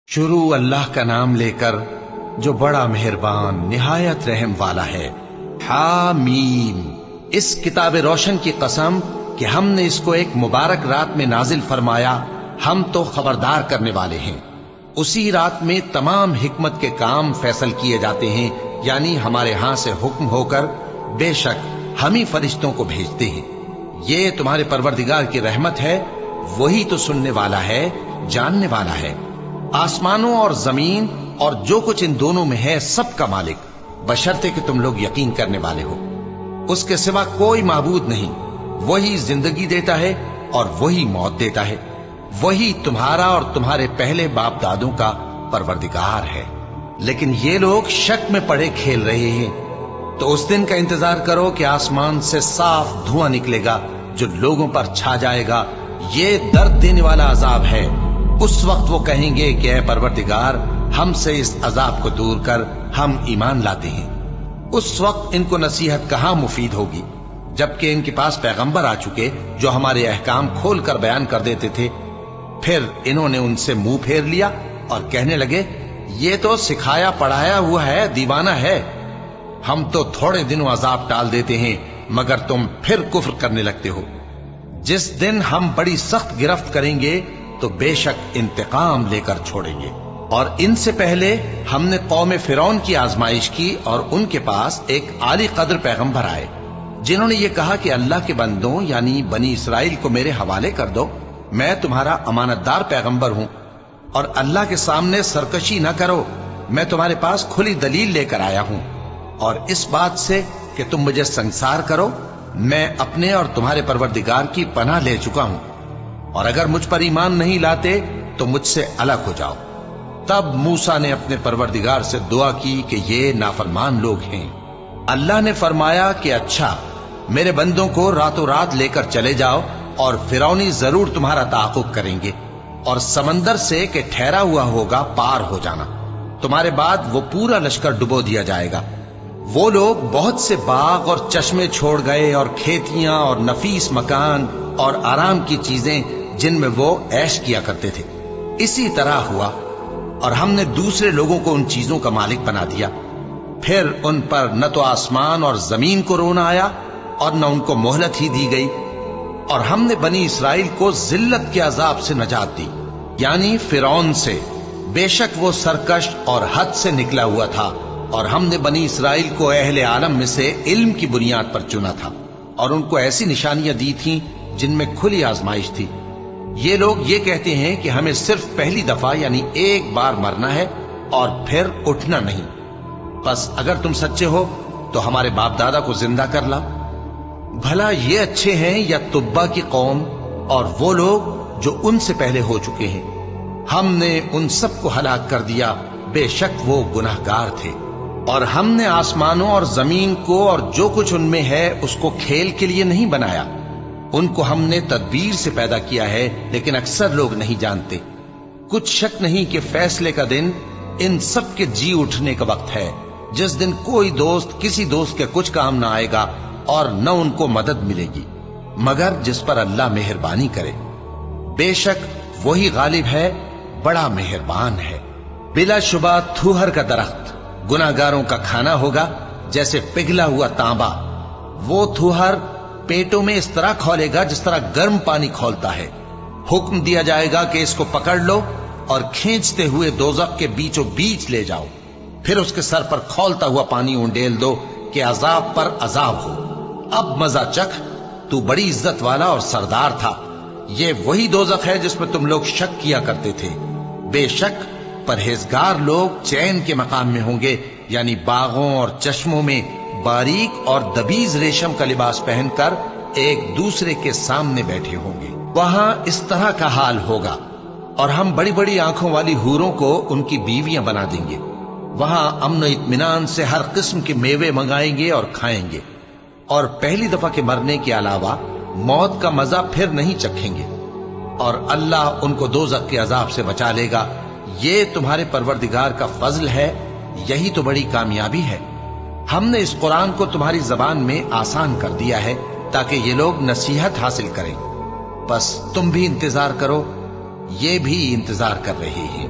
शुरू अल्लाह का नाम लेकर जो बड़ा मेहरबान निहायत रहम वाला है। हामीम। इस किताब रोशन की कसम कि हमने इसको एक मुबारक रात में नाजिल फरमाया, हम तो खबरदार करने वाले हैं। उसी रात में तमाम हिकमत के काम फैसल किए जाते हैं, यानी हमारे यहां से हुक्म होकर बेशक हम ही फरिश्तों को भेजते हैं। ये तुम्हारे परवरदिगार की रहमत है, वही तो सुनने वाला है, जानने वाला है। आसमानों और जमीन और जो कुछ इन दोनों में है सबका मालिक, बशर्ते कि तुम लोग यकीन करने वाले हो। उसके सिवा कोई माबूद नहीं। वही जिंदगी देता है और वही मौत देता है। वही तुम्हारा और तुम्हारे पहले बाप दादों का परवरदिगार है। लेकिन ये लोग शक में पड़े खेल रहे हैं। तो उस दिन का इंतजार करो कि आसमान से साफ धुआं निकलेगा जो लोगों पर छा जाएगा। ये दर्द देने वाला अजाब है। उस वक्त वो कहेंगे कि ऐ परवरदिगार, हमसे इस अजाब को दूर कर, हम ईमान लाते हैं। उस वक्त इनको नसीहत कहां मुफीद होगी, जबकि इनके पास पैगंबर आ चुके जो हमारे अहकाम खोल कर बयान कर देते थे। फिर इन्होंने उनसे मुंह फेर लिया और कहने लगे, ये तो सिखाया पढ़ाया हुआ है, दीवाना है। हम तो थोड़े दिनों अजाब टाल देते हैं, मगर तुम फिर कुफ्र करने लगते हो। जिस दिन हम बड़ी सख्त गिरफ्त करेंगे तो बेशक इंतकाम लेकर छोड़ेंगे। और इनसे पहले हमने कौम फिरौन की आजमाइश की और उनके पास एक आली कद्र पैगंबर आए, जिन्होंने ये कहा कि अल्लाह के बंदों यानी बनी इसराइल को मेरे हवाले कर दो, मैं तुम्हारा अमानतदार पैगंबर हूं और अल्लाह के सामने सरकशी न करो। मैं तुम्हारे पास खुली दलील लेकर आया हूं और इस बात से कि तुम मुझे संसार करो, मैं अपने और तुम्हारे परवरदिगार की पनाह ले चुका हूं। और अगर मुझ पर ईमान नहीं लाते तो मुझसे अलग हो जाओ। तब मूसा ने अपने परवरदिगार से दुआ की कि ये नाफरमान लोग हैं। अल्लाह ने फरमाया कि अच्छा, मेरे बंदों को रातों रात लेकर चले जाओ और फिरौनी जरूर तुम्हारा ताक़ुब करेंगे और समंदर से कि ठहरा हुआ होगा पार हो जाना। तुम्हारे बाद वो पूरा लश्कर डुबो दिया जाएगा। वो लोग बहुत से बाग और चश्मे छोड़ गए और खेतियां और नफीस मकान और आराम की चीजें जिनमें वो ऐश किया करते थे। इसी तरह हुआ और हमने दूसरे लोगों को उन चीजों का मालिक बना दिया। फिर उन पर न तो आसमान और जमीन को रोना आया और न उनको मोहलत ही दी गई। और हमने बनी इसराइल को जिल्लत के अजाब से नजात दी, यानी फिरौन से। बेशक वो सरकश और हद से निकला हुआ था और हमने बनी इसराइल को अहले आलम में से इल्म की बुनियाद पर चुना था और उनको ऐसी निशानियां दी थीं जिनमें खुली आजमाइश थी। ये लोग ये कहते हैं कि हमें सिर्फ पहली दफा यानी एक बार मरना है और फिर उठना नहीं। बस अगर तुम सच्चे हो तो हमारे बाप दादा को जिंदा कर ला। भला ये अच्छे हैं या तुब्बा की कौम और वो लोग जो उनसे पहले हो चुके हैं। हमने उन सबको हलाक कर दिया, बेशक वो गुनाहगार थे। और हमने आसमानों और जमीन को और जो कुछ उनमें है उसको खेल के लिए नहीं बनाया। उनको हमने तदबीर से पैदा किया है, लेकिन अक्सर लोग नहीं जानते। कुछ शक नहीं कि फैसले का दिन इन सब के जी उठने का वक्त है, जिस दिन कोई दोस्त किसी दोस्त के कुछ काम ना आएगा और न उनको मदद मिलेगी मगर जिस पर अल्लाह मेहरबानी करे। बेशक वही गालिब है, बड़ा मेहरबान है। बिलाशुबा थूहर का दरख्त गुनाहगारों का खाना होगा, जैसे पिघला हुआ तांबा। वो थूहर पेटों में इस तरह खौलेगा जिस तरह गर्म पानी खौलता है। हुक्म दिया जाएगा कि इसको पकड़ लो और खींचते हुए दोजख के बीचों बीच ले जाओ। फिर उसके सर पर खौलता हुआ पानी उंडेल दो कि अजाब पर अजाब हो। अब मजा चख, तू बड़ी इज्जत वाला और सरदार था। ये वही दोजख है जिसमें तुम लोग शक किया करते थे। बेशक परहेजगार लोग चैन के मकाम में होंगे, यानी बागों और चश्मों में बारीक और दबीज रेशम का लिबास पहनकर एक दूसरे के सामने बैठे होंगे। वहां इस तरह का हाल होगा। और हम बड़ी बड़ी आंखों वाली हूरों को उनकी बीवियां बना देंगे। वहां अमन इत्मीनान से हर किस्म के मेवे मंगाएंगे और खाएंगे और पहली दफा के मरने के अलावा मौत का मजा फिर नहीं चखेंगे। और अल्लाह उनको दोज़ख के अजाब से बचा लेगा। ये तुम्हारे परवरदिगार का फजल है, यही तो बड़ी कामयाबी है। हमने इस कुरान को तुम्हारी जबान में आसान कर दिया है ताकि ये लोग नसीहत हासिल करें। बस तुम भी इंतजार करो, ये भी इंतजार कर रहे हैं।